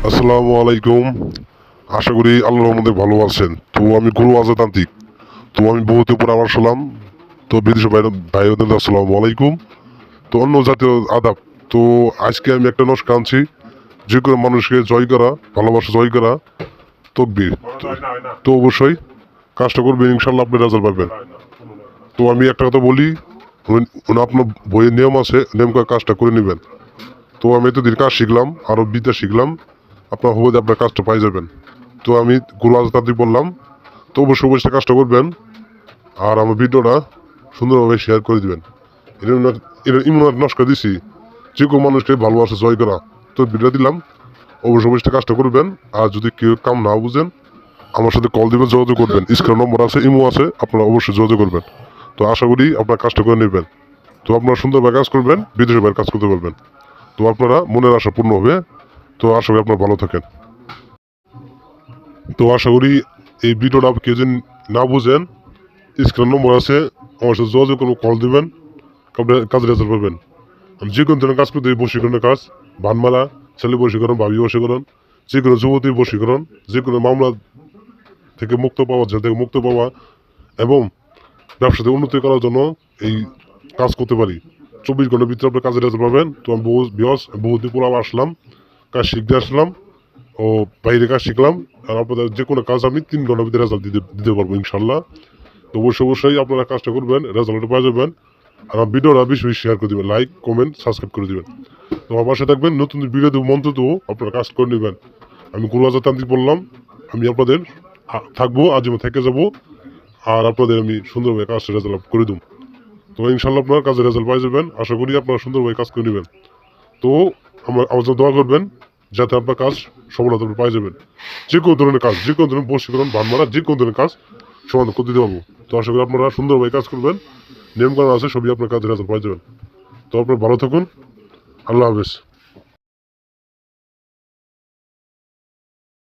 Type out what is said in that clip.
আসসালামু আলাইকুম। আশা করি আল্লাহর রহমতে ভালো আছেন। তো আমি গুরু আজাতান্ত্রিক। তো আমি বহুতে উপর আবার সালাম। তো বিদেশি ভাইদের আসসালামু আলাইকুম। তো অন্য জাতীয় আদাব। তো আজকে আমি একটা নস্কা আনছি, যে কোনো মানুষকে জয় করা, ভালোবাসা জয় করা, তকবীর। তো অবশ্যই কাজটা করবেন, ইনশাল্লাহ আপনি রেজাল্ট পাবেন। তো আমি একটা কথা বলি, আপনার বইয়ের নিয়ম আছে, নিয়ম করে কাজটা করে নেবেন। তো আমি এতদিন কাজ শিখলাম, আরও বিদ্যা শিখলাম, আপনার হবে আপনার কাজটা পাই যাবেন। তো আমি গুরু আজতান্ত্রিক বললাম। তো অবশ্যই কাজটা করবেন, আর আমার ভিডিওটা সুন্দরভাবে শেয়ার করে দিবেন। এটা ইমন নস্কা দিছি, যে কোনো মানুষকে ভালোবাসা জয় করা। তো ভিডিও দিলাম, অবশ্যই কাজটা করবেন। আর যদি কেউ কাম না বুঝেন, আমার সাথে কল দিবেন, যোগাযোগ করবেন। স্ক্রিন নম্বর আছে, ইমো আছে, আপনারা অবশ্যই যোগাযোগ করবেন। তো আশা করি আপনার কাজটা করে নেবেন। তো আপনারা সুন্দরভাবে কাজ করবেন, বিদেশে বাইরে কাজ করতে পারবেন। তো আপনারা মনের আশা পূর্ণ হবে। তো আশা করি আপনারা ভালো থাকেন। তো আশা করি এই ভিডিওটা কেউ যদি না বুঝেন, স্ক্রিন নম্বর আছে, আমার সাথে যোগাযোগ করবো, কল দিবেন, কাজের রেজাল্ট পাবেন। আমি যে কোনো ধরনের কাজ করতে, বশীকরণের কাজ, ভানমালা, ছেলে বশীকরণ, ভাবি বশীকরণ, যে কোনো যুবতী বশীকরণ, যে কোনো মামলা থেকে মুক্ত পাওয়া, জেল থেকে মুক্ত পাওয়া, এবং ব্যবসাতে উন্নতি করার জন্য এই কাজ করতে পারি। 24 ঘন্টার ভিতরে আপনার কাজের রেজাল্ট পাবেন। তো আমি বহুদিন পর আবার আসলাম, কাজ শিখতে আসলাম, ও বাইরে কাজ শিখলাম। আর আপনাদের যে কোনো কাজ আমি 3 ঘন্টার ভিতরে রেজাল্ট দিতে পারবো ইনশাল্লাহ। তো অবশ্যই আপনারা কাজটা করবেন, রেজাল্টটা পাওয়া যাবেন। আর আমার ভিডিওটা বেশি শেয়ার করে দেবেন, লাইক কমেন্ট সাবস্ক্রাইব করে দেবেন। তো আমার পাশে থাকবেন, নতুন ভিডিও দেবো, মন্ত্র দেবো, আপনারা কাজ করে নেবেন। আমি গুরু আজাতান্ত্রিক বললাম, আমি আপনাদের থাকবো, আজীবন থেকে যাব। আর আপনাদের আমি সুন্দরভাবে কাজটা রেজাল্ট করে দেবো। তো ইনশাল্লাহ আপনার কাজের রেজাল্ট পাই যাবেন। আশা করি আপনারা সুন্দরভাবে কাজ করে নেবেন। তো আমার জন্য দোয়া করবেন, যাতে আপনার কাজ সফলতা পাই যাবেন। যে কোনো ধরনের কাজ, যে কোনো ধরনের বশীকরণ, ভানমারা, যে কোনো ধরনের কাজ সমাধান করে দিতে পারবো। তো আশা করি আপনারা সুন্দরভাবে কাজ করবেন, নিয়ম করা আছে, সবই আপনার কাজের রেজাল্ট পাই যাবেন। তো আপনারা ভালো থাকুন। আল্লাহ হাফেজ।